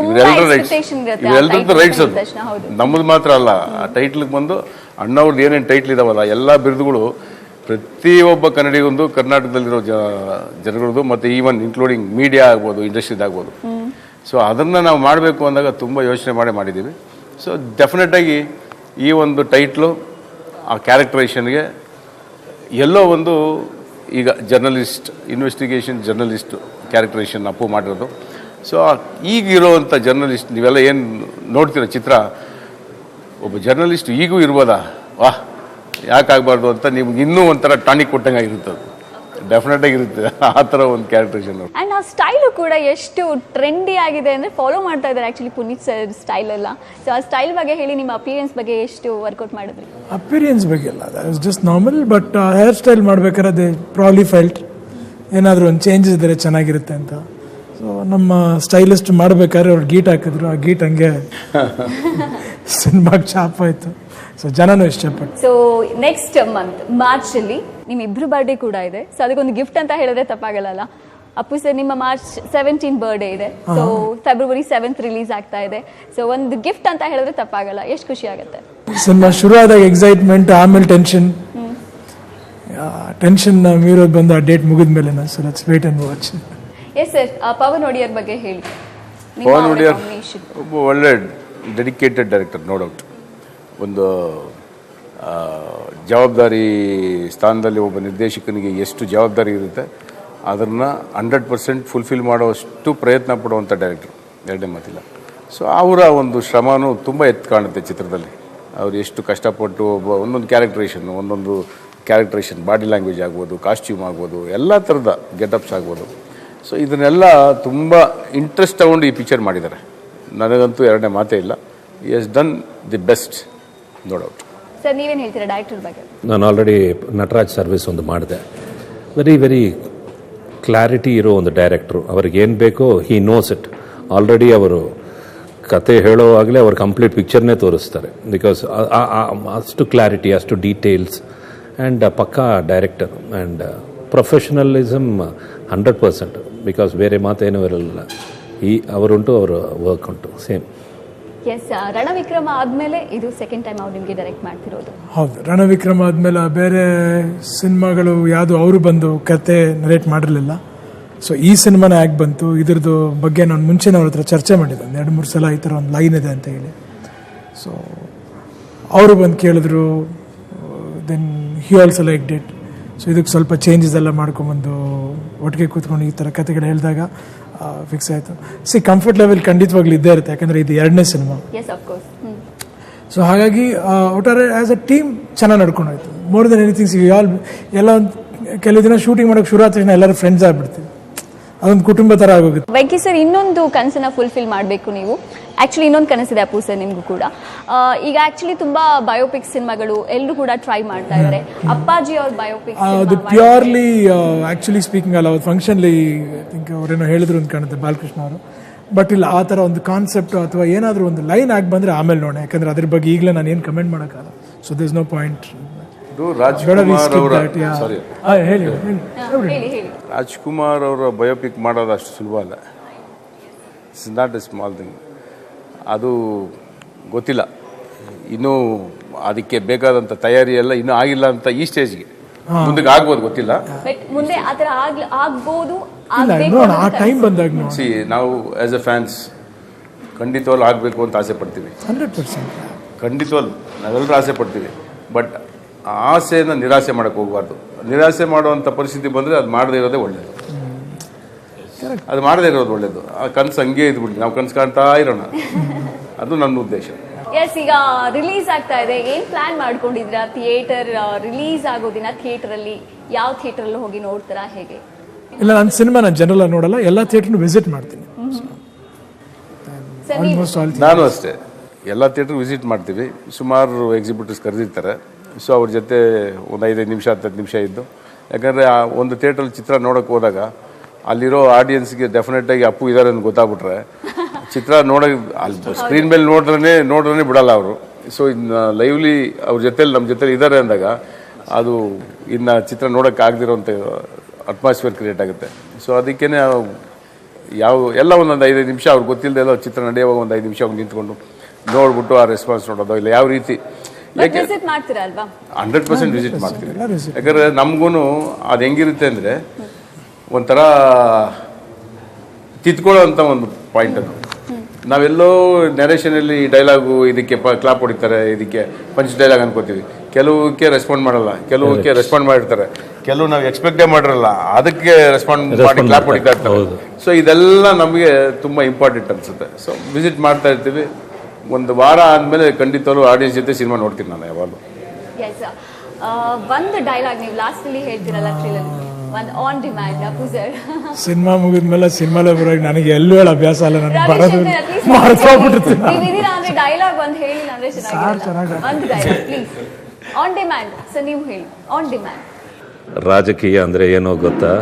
ಇವೆಲ್ಲರದ್ದು ರೈಟ್ಸ್ ಅದು, ನಮ್ಮದು ಮಾತ್ರ ಅಲ್ಲ. ಆ ಟೈಟ್ಲಿಗೆ ಬಂದು ಅಣ್ಣವ್ರದ್ದು ಏನೇನು ಟೈಟ್ಲ್ ಇದಾವಲ್ಲ ಎಲ್ಲ ಬಿರುದುಗಳು ಪ್ರತಿಯೊಬ್ಬ ಕನ್ನಡಿಗೊಂದು, ಕರ್ನಾಟಕದಲ್ಲಿರೋ ಜನಗಳದ್ದು, ಮತ್ತು ಈವನ್ ಇನ್ಕ್ಲೂಡಿಂಗ್ ಮೀಡಿಯಾ ಆಗ್ಬೋದು, ಇಂಡಸ್ಟ್ರಿದಾಗ್ಬೋದು. ಸೊ ಅದನ್ನು ನಾವು ಮಾಡಬೇಕು ಅಂದಾಗ ತುಂಬ ಯೋಚನೆ ಮಾಡಿದ್ದೀವಿ. ಸೊ ಡೆಫಿನೆಟಾಗಿ ಈ ಒಂದು ಟೈಟ್ಲು ಆ ಕ್ಯಾರೆಕ್ಟರೈಸೇಷನ್ಗೆ ಎಲ್ಲೋ ಒಂದು ಈಗ journalist, investigation journalist characterisation Appu ಮಾಡಿರೋದು. ಸೊ ಈಗಿರೋವಂಥ ಜರ್ನಲಿಸ್ಟ್ ನೀವೆಲ್ಲ ಏನು ನೋಡ್ತೀರ ಚಿತ್ರ, ಒಬ್ಬ ಜರ್ನಲಿಸ್ಟ್ ಈಗೂ ಇರ್ಬೋದಾ, ವಾಹ್ ಯಾಕಾಗಬಾರ್ದು ಅಂತ ನಿಮ್ಗೆ ಇನ್ನೂ ಒಂಥರ ಟಾನಿಕ್ ಕೊಟ್ಟಂಗೆ ಆಗಿರುತ್ತೆ ಅದು. ಡೆಫಿನೆಟಾಗಿ ಇರುತ್ತೆ ಆ ಥರ ಒಂದು ಕ್ಯಾರೆಕ್ಟರೇಷನ್. ಅಂಡ್ ಆ ಸ್ಟೈಲು ಕೂಡ ಎಷ್ಟು ಟ್ರೆಂಡಿ ಆಗಿದೆ ಅಂದರೆ ಫಾಲೋ ಮಾಡ್ತಾ ಇದ್ದಾರೆ ಆ್ಯಕ್ಚುಲಿ ಪುನೀತ್ ಸರ್ ಸ್ಟೈಲ್ ಎಲ್ಲ. ಸೊ ಆ ಸ್ಟೈಲ್ ಬಗ್ಗೆ ಹೇಳಿ, ನಿಮ್ಮ ಅಪಿಯರೆನ್ಸ್ ಬಗ್ಗೆ ಎಷ್ಟು ವರ್ಕೌಟ್ ಮಾಡಿದ್ರಿ? ಅಪಿರಿಯನ್ಸ್ ಬಗ್ಗೆ ಅಲ್ಲ, that was just normal. But hair style ಮಾಡ್ಬೇಕಾದ್ರೆ ಅದೇ ಪ್ರಾಬ್ಲಿ ಫೆಲ್ಟ್ ಏನಾದರೂ ಒಂದು ಚೇಂಜಸ್ ಇದ್ದರೆ ಚೆನ್ನಾಗಿರುತ್ತೆ ಅಂತ. ಸೊ ನಮ್ಮ ಸ್ಟೈಲಿಸ್ಟ್ ಮಾಡ್ಬೇಕಾದ್ರೆ ಅವ್ರು ಗೀಟ್ ಹಾಕಿದ್ರು, ಆ ಗೀಟ್ ಹಂಗೆ ಸಿನಿಮಾಗೆ ಚಾಪ್ ಆಯಿತು. ಸೊ ಜನನೂ ಇಷ್ಟಪಟ್ಟು. ಸೊ ನೆಕ್ಸ್ಟ್ ಮಂತ್ ಮಾರ್ಚಲ್ಲಿ ನಿಮ್ಮಿಬ್ರು ಬರ್ಡೇ ಕೂಡ ಇದೆ. ಸೊ ಅದಕ್ಕೊಂದು ಗಿಫ್ಟ್ ಅಂತ ಹೇಳಿದ್ರೆ ತಪ್ಪಾಗಲ್ಲ. ಅಪ್ಪು ಸರ್ ನಿಮ್ಮ March 17 ಬರ್ಡೇ ಇದೆ. ಸೊ February 7th ರಿಲೀಸ್ ಆಗ್ತಾ ಇದೆ. ಸೊ ಒಂದು ಗಿಫ್ಟ್ ಅಂತ ಹೇಳಿದ್ರೆ ತಪ್ಪಾಗಲ್ಲ. ಎಷ್ಟು ಖುಷಿ ಆಗುತ್ತೆ? ಸಿನಿಮಾ ಶುರು ಆದಾಗ ಎಕ್ಸೈಟ್ಮೆಂಟ್, ಆಮೇಲೆ ಟೆನ್ಷನ್ ಮೀರೋದು ಬಂದು ಆ ಡೇಟ್ ಮುಗಿದ ಮೇಲೆ. So let's wait and watch. Yes sir, Pavan Wadeyar ಬಗ್ಗೆ ಹೇಳಿ. ಪವನ್ ಒಡಿಯರ್ ಒಬ್ಬ ಒಳ್ಳೆ ಡೆಡಿಕೇಟೆಡ್ ಡೈರೆಕ್ಟರ್, ನೋ ಡೌಟ್. ಒಂದು ಜವಾಬ್ದಾರಿ ಸ್ಥಾನದಲ್ಲಿ ಒಬ್ಬ ನಿರ್ದೇಶಕನಿಗೆ ಎಷ್ಟು ಜವಾಬ್ದಾರಿ ಇರುತ್ತೆ ಅದನ್ನು 100% ಫುಲ್ಫಿಲ್ ಮಾಡೋಷ್ಟು ಪ್ರಯತ್ನ ಪಡುವಂಥ ಡೈರೆಕ್ಟರ್, ಎರಡನೇ ಮಾತಿಲ್ಲ. ಸೊ ಅವರ ಒಂದು ಶ್ರಮನೂ ತುಂಬ ಎತ್ತು ಕಾಣುತ್ತೆ ಚಿತ್ರದಲ್ಲಿ. ಅವರು ಎಷ್ಟು ಕಷ್ಟಪಟ್ಟು ಒಂದೊಂದು ಕ್ಯಾರೆಕ್ಟರೇಷನ್ ಬಾಡಿ ಲ್ಯಾಂಗ್ವೇಜ್ ಆಗ್ಬೋದು, ಕಾಸ್ಟ್ಯೂಮ್ ಆಗ್ಬೋದು, ಎಲ್ಲ ಥರದ ಗೆಟಪ್ಸ್ ಆಗ್ಬೋದು. ಸೊ ಇದನ್ನೆಲ್ಲ ತುಂಬ ಇಂಟ್ರೆಸ್ಟ್ ತಗೊಂಡು ಈ ಪಿಕ್ಚರ್ ಮಾಡಿದ್ದಾರೆ. ನನಗಂತೂ ಎರಡನೇ ಮಾತೇ ಇಲ್ಲ. He has done the best, no doubt. Sir ನೀವೇನು ಹೇಳ್ತೀರಾ ಡೈರೆಕ್ಟರ್ ಬಗ್ಗೆ? ನಾನು ಆಲ್ರೆಡಿ ನಟರಾಜ್ ಸರ್ವಿಸ್ ಒಂದು ಮಾಡಿದೆ. ವೆರಿ ಕ್ಲಾರಿಟಿ ಇರೋ ಒಂದು ಡೈರೆಕ್ಟ್ರು. ಅವ್ರಿಗೆ ಏನು ಬೇಕೋ ಹಿ ನೋಸ್ ಇಟ್. ಆಲ್ರೆಡಿ ಅವರು ಕತೆ ಹೇಳೋವಾಗಲೇ ಅವ್ರು ಕಂಪ್ಲೀಟ್ ಪಿಕ್ಚರ್ನೇ ತೋರಿಸ್ತಾರೆ. ಬಿಕಾಸ್ ಅಷ್ಟು ಕ್ಲಾರಿಟಿ, ಅಷ್ಟು ಡೀಟೇಲ್ಸ್ ಆ್ಯಂಡ್ ಪಕ್ಕಾ ಡೈರೆಕ್ಟರ್ ಆ್ಯಂಡ್ ಪ್ರೊಫೆಷನಲಿಸಮ್ 100%. ಬಿಕಾಸ್ ಬೇರೆ ಮಾತೇನೂ ಇರಲಿಲ್ಲ. ಅವರುಂಟು, ಅವರ ವರ್ಕ್ ಉಂಟು, ಸೇಮ್. ಎಸ್, ರಣವಿಕ್ರಮ ಆದಮೇಲೆ ಇದು ಸೆಕೆಂಡ್ ಟೈಮ್ ಅವ್ರು ನಿಮಗೆ ಡೈರೆಕ್ಟ್ ಮಾಡ್ತಿರೋದು. ಹೌದು, ರಣವಿಕ್ರಮ ಆದಮೇಲೆ ಬೇರೆ ಸಿನಿಮಾಗಳು ಯಾವುದು ಅವರು ಬಂದು ಕತೆ ನರೇಟ್ ಮಾಡಿರಲಿಲ್ಲ. ಸೊ ಈ ಸಿನಿಮಾನ ಯಾಕೆ ಬಂತು, ಇದ್ರದ್ದು ಬಗ್ಗೆ ನಾನು ಮುಂಚೆನೇ ಅವ್ರ ಹತ್ರ ಚರ್ಚೆ ಮಾಡಿದ್ದೆ. 2-3 ಸಲ ಈ ಥರ ಒಂದು ಲೈನ್ ಇದೆ ಅಂತ ಹೇಳಿ. ಸೊ ಅವರು ಬಂದು ಕೇಳಿದ್ರು, then he also liked it. So ಇದಕ್ಕೆ ಸ್ವಲ್ಪ ಚೇಂಜಸ್ ಎಲ್ಲ ಮಾಡ್ಕೊಂಬಂದು ಒಟ್ಟಿಗೆ ಕೂತ್ಕೊಂಡು ಈ ಥರ ಕತೆಗಳು ಹೇಳಿದಾಗ ಫಿಕ್ಸ್ ಆಯಿತು. ಕಂಫರ್ಟ್ ಲೆವೆಲ್ ಖಂಡಿತವಾಗ್ಲೂ ಇದ್ದೇ ಇರುತ್ತೆ, ಯಾಕಂದರೆ ಇದು 2ನೇ ಸಿನಿಮಾ. ಸೊ ಹಾಗಾಗಿ ಒಟ್ಟಾರೆ ಆ್ಯಸ್ ಅ ಟೀಮ್ ಚೆನ್ನಾಗಿ ನಡ್ಕೊಂಡು ಹೋಯ್ತು. ಮೋರ್ ದೆನ್ ಎನಿಥಿಂಗ್ಸ್ ಎಲ್ಲ ಕೆಲವು ದಿನ ಶೂಟಿಂಗ್ ಮಾಡೋಕ್ಕೆ ಶುರು ಆದ ತಕ್ಷಣ ಎಲ್ಲರೂ ಫ್ರೆಂಡ್ಸ್ ಆಗ್ಬಿಡ್ತೀವಿ. ಅದೊಂದು ಕುಟುಂಬ ಥರ ಆಗೋಗುತ್ತೆ. ವೆಂಕಿ ಸರ್, ಇನ್ನೊಂದು ಕನಸನ್ನ ಫುಲ್ಫಿಲ್ ಮಾಡಬೇಕು ನೀವು. ಆ್ಯಕ್ಚುಲಿ ಇನ್ನೊಂದು ಕನಸಿದೆ ಅಪ್ಪು ಸರ್ ನಿಮಗೂ ಕೂಡ. ಈಗ ಆ್ಯಕ್ಚುಲಿ ತುಂಬ ಬಯೋಪಿಕ್ ಸಿನಿಮಾಗಳು ಎಲ್ಲರೂ ಕೂಡ ಟ್ರೈ ಮಾಡ್ತಾ ಇದ್ದಾರೆ. ಅಪ್ಪಾಜಿ ಅವ್ರ ಬಯೋಪಿಕ್ ಅದು ಪ್ಯೂರ್ಲಿ ಆ್ಯಕ್ಚುಲಿ ಸ್ಪೀಕಿಂಗ್ ಅಲ್ಲ, ಅವ್ರು ಫಂಕ್ಷನ್ಲಿ ಐ ಥಿಂಕ್ ಅವರೇನೋ ಹೇಳಿದ್ರು ಅಂತ ಕಾಣುತ್ತೆ ಬಾಲಕೃಷ್ಣ ಅವರು. ಬಟ್ ಇಲ್ಲ, ಆ ಥರ ಒಂದು ಕಾನ್ಸೆಪ್ಟ್ ಅಥವಾ ಏನಾದರೂ ಒಂದು ಲೈನ್ ಆಗಿ ಬಂದರೆ ಆಮೇಲೆ ನೋಡೋಣ. ಯಾಕಂದರೆ ಅದ್ರ ಬಗ್ಗೆ ಈಗಲೇ ನಾನು ಏನು ಕಮೆಂಟ್ ಮಾಡೋಕ್ಕಲ್ಲ. So there is no point. Rajkumar ಅವರ ಬಯೋಪಿಕ್ ಮಾಡೋದು ಅಷ್ಟು ಸುಲಭ ಅಲ್ಲ. It's not a small thing. ಅದು ಗೊತ್ತಿಲ್ಲ, ಇನ್ನೂ ಅದಕ್ಕೆ ಬೇಕಾದಂಥ ತಯಾರಿ ಎಲ್ಲ ಇನ್ನೂ ಆಗಿಲ್ಲ ಅಂತ ಈ ಸ್ಟೇಜ್ಗೆ. ಮುಂದಕ್ಕೆ ಆಗ್ಬೋದು, ಗೊತ್ತಿಲ್ಲ. ಮುಂದೆ ಆ ಥರ ಆಗ್ಬೋದು. ಆ ಟೈಮ್ ಬಂದಾಗ ಸಿ, ನಾವು ಆಸ್ ಎ ಫ್ಯಾನ್ಸ್ ಖಂಡಿತವಾಗ್ಲೂ ಆಗಬೇಕು ಅಂತ ಆಸೆ ಪಡ್ತೀವಿ. 100% ಖಂಡಿತವಾಗ್ಲೂ ನಾವೆಲ್ಲರೂ ಆಸೆ ಪಡ್ತೀವಿ. ಬಟ್ ಆಸೆಯನ್ನು ನಿರಾಸೆ ಮಾಡೋಕ್ಕೆ ಹೋಗಬಾರ್ದು. ನಿರಾಸೆ ಮಾಡುವಂಥ ಪರಿಸ್ಥಿತಿ ಬಂದರೆ ಅದು ಮಾಡದೇ ಇರೋದೇ ಒಳ್ಳೆಯದು. ಅದು ಮಾಡದೇ ಇರೋದು ಒಳ್ಳೆಯದು. ಆ ಕನಸು ಹಂಗೆ ಇದ್ಬಿಟ್ಟು ನಾವು ಕನಸು ಕಾಣ್ತಾ ಇರೋಣ, ಅದು ನನ್ನ ಉದ್ದೇಶ. ಎಸ್, ಈಗ ರಿಲೀಸ್ ಆಗ್ತಾ ಇದೆ. ಏನು ಪ್ಲಾನ್ ಮಾಡ್ಕೊಂಡಿದ್ದೀರಾ? ಥಿಯೇಟರ್ ರಿಲೀಸ್ ಆಗೋ ದಿನ ಥಿಯೇಟರಲ್ಲಿ ಯಾವ ಥಿಯೇಟರಲ್ಲಿ ಹೋಗಿ ನೋಡ್ತೀರಾ, ಹೇಗೆ? ಇಲ್ಲ, ನನ್ನ ಸಿನಿಮಾನ ಜನರಲ್ ನೋಡಲ್ಲ, ಎಲ್ಲ ಥಿಯೇಟರ್ನು ವಿಸಿಟ್ ಮಾಡ್ತೀನಿ. ನಾನು ಅಷ್ಟೇ, ಎಲ್ಲ ಥಿಯೇಟರ್ ವಿಸಿಟ್ ಮಾಡ್ತೀವಿ. ಸುಮಾರು ಎಕ್ಸಿಬಿಟರ್ಸ್ ಕರೆದಿರ್ತಾರೆ. ಸೊ ಅವ್ರ ಜೊತೆ ಒಂದು 5 ನಿಮಿಷ 10 ನಿಮಿಷ ಇದ್ದು, ಯಾಕಂದರೆ ಆ ಒಂದು ಥಿಯೇಟ್ರಲ್ಲಿ ಚಿತ್ರ ನೋಡೋಕ್ಕೆ ಹೋದಾಗ ಅಲ್ಲಿರೋ ಆಡಿಯನ್ಸ್ಗೆ ಡೆಫಿನೆಟಾಗಿ ಅಪ್ಪು ಇದ್ದಾರೆ ಅಂತ ಗೊತ್ತಾಗ್ಬಿಟ್ರೆ ಚಿತ್ರ ನೋಡೋಕೆ ಅಲ್ಲಿ ಸ್ಕ್ರೀನ್ ಮೇಲೆ ನೋಡ್ರೇ ಬಿಡಲ್ಲ ಅವರು. ಸೊ ಇನ್ನು ಲೈವ್ಲಿ ಅವ್ರ ಜೊತೆಲಿ ನಮ್ಮ ಜೊತೆಲಿ ಇದ್ದಾರೆ ಅಂದಾಗ ಅದು ಇನ್ನು ಚಿತ್ರ ನೋಡೋಕ್ಕೆ ಆಗದಿರೋಂಥ ಅಟ್ಮಾಸ್ಫಿಯರ್ ಕ್ರಿಯೇಟ್ ಆಗುತ್ತೆ. ಸೊ ಅದಕ್ಕೇ ಎಲ್ಲ ಒಂದೊಂದು 5 ನಿಮಿಷ ಅವ್ರಿಗೆ ಗೊತ್ತಿಲ್ಲದೆ ಎಲ್ಲ ಚಿತ್ರ ನಡೆಯುವಾಗ ಒಂದು 5 ನಿಮಿಷ ಅವ್ರು ನಿಂತ್ಕೊಂಡು ನೋಡ್ಬಿಟ್ಟು ಆ ರೆಸ್ಪಾನ್ಸ್ ನೋಡೋದು, ಇಲ್ಲ ಯಾವ ರೀತಿ 100% ವಿಸಿಟ್ ಮಾಡ್ತೀವಿ. ಯಾಕಂದರೆ ನಮಗೂ ಅದು ಹೆಂಗಿರುತ್ತೆ ಅಂದರೆ ಒಂಥರ ತಿದ್ಕೊಳ್ಳೋ ಅಂತ ಒಂದು ಪಾಯಿಂಟ್. ಅದು ನಾವೆಲ್ಲೋ ನೆರೇಷನಲ್ಲಿ ಡೈಲಾಗು ಇದಕ್ಕೆ ಕ್ಲಾಪ್ ಹೊಡಿತಾರೆ, ಇದಕ್ಕೆ ಪಂಚ್ ಡೈಲಾಗ್ ಅನ್ಕೋತೀವಿ. ಕೆಲವಕ್ಕೆ ರೆಸ್ಪಾಂಡ್ ಮಾಡಲ್ಲ, ಕೆಲವಕ್ಕೆ ರೆಸ್ಪಾಂಡ್ ಮಾಡಿರ್ತಾರೆ, ಕೆಲವು ನಾವು ಎಕ್ಸ್ಪೆಕ್ಟೇ ಮಾಡಿರಲ್ಲ, ಅದಕ್ಕೆ ರೆಸ್ಪಾಂಡ್ ಮಾಡಿ ಕ್ಲಾಪ್ ಹೊಡಿತಾ ಇರ್ತಾರೆ. ಸೊ ಇದೆಲ್ಲ ನಮಗೆ ತುಂಬ ಇಂಪಾರ್ಟೆಂಟ್ ಅನಿಸುತ್ತೆ. ಸೊ ವಿಸಿಟ್ ಮಾಡ್ತಾ ಇರ್ತೀವಿ. ಒಂದು ವಾರ ಆದಮೇಲೆ ಖಂಡಿತವಾಗ್ಲೂ ಆಡಿಯನ್ಸ್ ಜೊತೆ ಸಿನಿಮಾ ನೋಡ್ತೀನಿ ನಾನು ಯಾವಾಗಲೂ. ಒಂದು ಡೈಲಾಗ್ ನೀವು ಲಾಸ್ಟಲ್ಲಿ ಹೇಳ್ತೀರಲ್ಲ ಥ್ರಿಲ್ಲರ್, ಒಂದು on demand Appu sir. Cinema ಮುಗಿದ್ಮೇಲೆ ಸಿನಿಮಾಲೇ ಬರೋಗಿ ನನಗೆ ಎಲ್ಲೂ ಹೇಳ ಅಭ್ಯಾಸ ಅಲ್ಲ, ನನಗೆ ಬರೋದು ಮರ್ತೋಗ್ಬಿಡುತ್ತೆ. ನೀವು ಇದೀರಾ ಅಂದ್ರೆ ಡೈಲಾಗ್ ಒಂದು ಹೇಳಿಲ್ಲ ಅಂದ್ರೆ ಚೆನ್ನಾಗಿರಲ್ಲ. ಒಂದು dialogue please, on demand sir, ನೀವು ಹೇಳಿ ಆನ್ ಡಿಮ್ಯಾಂಡ್. ರಾಜಕೀಯ ಅಂದರೆ ಏನೋ ಗೊತ್ತಾ?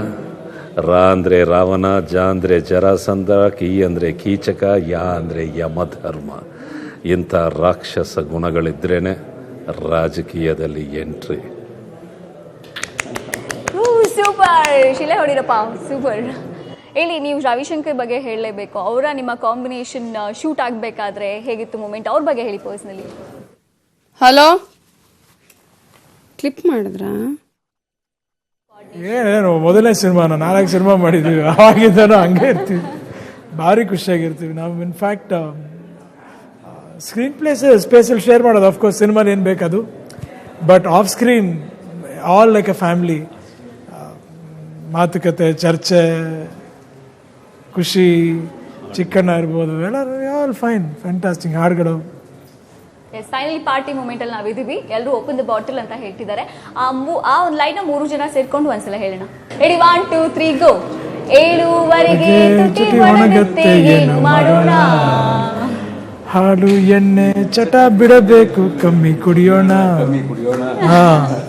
ರಾ ಅಂದರೆ ರಾವಣ, ಜ ಅಂದರೆ ಜರಾಸಂಧ, ಕೀ ಅಂದರೆ ಕೀಚಕ, ಯಾ ಅಂದರೆ ಯಮಧರ್ಮ. ಇಂಥ ರಾಕ್ಷಸ ಗುಣಗಳಿದ್ರೇನೆ ರಾಜಕೀಯದಲ್ಲಿ ಎಂಟ್ರಿ. ಸೂಪರ್ ಶಿಲೆ ಹೊಡಿರಪ್ಪ, ಸೂಪರ್. ಹೇಳಿ, ನೀವು ರವಿಶಂಕರ್ ಬಗ್ಗೆ ಹೇಳಲೇಬೇಕು. ಅವರ ನಿಮ್ಮ ಕಾಂಬಿನೇಷನ್ ಶೂಟ್ ಆಗಬೇಕಾದ್ರೆ ಹೇಗಿತ್ತು ಮೂಮೆಂಟ್, ಅವ್ರ ಬಗ್ಗೆ ಹೇಳಿ ಪರ್ಸ್ನಲಿ. ಹಲೋ, ಕ್ಲಿಪ್ ಮಾಡಿದ್ರಾ? ಏನೇನು ಮೊದಲನೇ ಸಿನಿಮಾನ 4 ಸಿನಿಮಾ ಮಾಡಿದ್ದೀವಿ, ಅವಾಗಿದ್ದಾನು ಹಂಗೆ ಇರ್ತೀವಿ, ಭಾರಿ ಖುಷಿಯಾಗಿರ್ತೀವಿ ನಾವು. ಇನ್ಫ್ಯಾಕ್ಟ್ ಸ್ಕ್ರೀನ್ ಪ್ಲೇಸ್ ಸ್ಪೇಸಲ್ಲಿ ಶೇರ್ ಮಾಡೋದು, ಅಫ್ಕೋರ್ಸ್ ಸಿನಿಮಾ ಏನು ಬೇಕದು, but off screen all like a family. ಮಾತುಕತೆ, ಚರ್ಚೆ, ಖುಷಿ, ಚಿಕ್ಕಣ್ಣ ಇರ್ಬೋದು, ಎಲ್ಲರೂ ಆಲ್ ಫೈನ್, ಫ್ಯಾಂಟಾಸ್ಟಿಕ್ ಹಾಡುಗಳು. ಫೈನಲಿ ಪಾರ್ಟಿ ಮೂಮೆಂಟ್ ಅಲ್ಲಿ ನಾವಿದೀವಿ, ಎಲ್ಲರೂ ಓಪನ್ ದ ಬಾಟಲ್ ಅಂತ ಹೇಳ್ತಿದ್ದಾರೆ. ಆ ಒಂದು ಲೈನ್ 3 ಜನ ಸೇರ್ಕೊಂಡು ಒಂದ್ಸಲ ಹೇಳೋಣ. ರೆಡಿ, 1 2 3 ಗೋ. 7ವರೆಗೆ ತುಟಿ ಒಣಗುತ್ತೆ ಏನು ಮಾಡೋಣ, ಹಾಲು ಎಣ್ಣೆ ಚಟ ಬಿಡಬೇಕು, ಕಮ್ಮಿ ಕುಡಿಯೋಣ.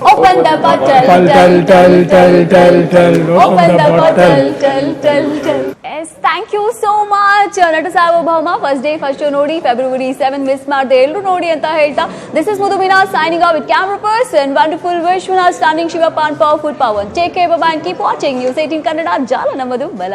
ಓಪನ್ ದ ಬಾಟಲ್, ಟಲ್ ಟಲ್ ಟಲ್ ಟಲ್ ಟಲ್, ಓಪನ್ ದ ಬಾಟಲ್, ಟಲ್ ಟಲ್ ಟಲ್. Yes, thank you so much Nata Sarvabhouma. First day first show ನೋಡಿ, February 7 ಮಿಸ್ ಮಾಡದೆ ಎಲ್ಲರೂ ನೋಡಿ ಅಂತ ಹೇಳ್ತಾ, ದಿಸ್ ಇಸ್ ಮುದುಮಿನಾ signing off with camera person wonderful Vishwanath, standing Shivappa, powerful Pavan. Take care, bye bye, keep watching news 18 Kannada. ಜಾಲ ನಮ್ಮದು, ಬಲ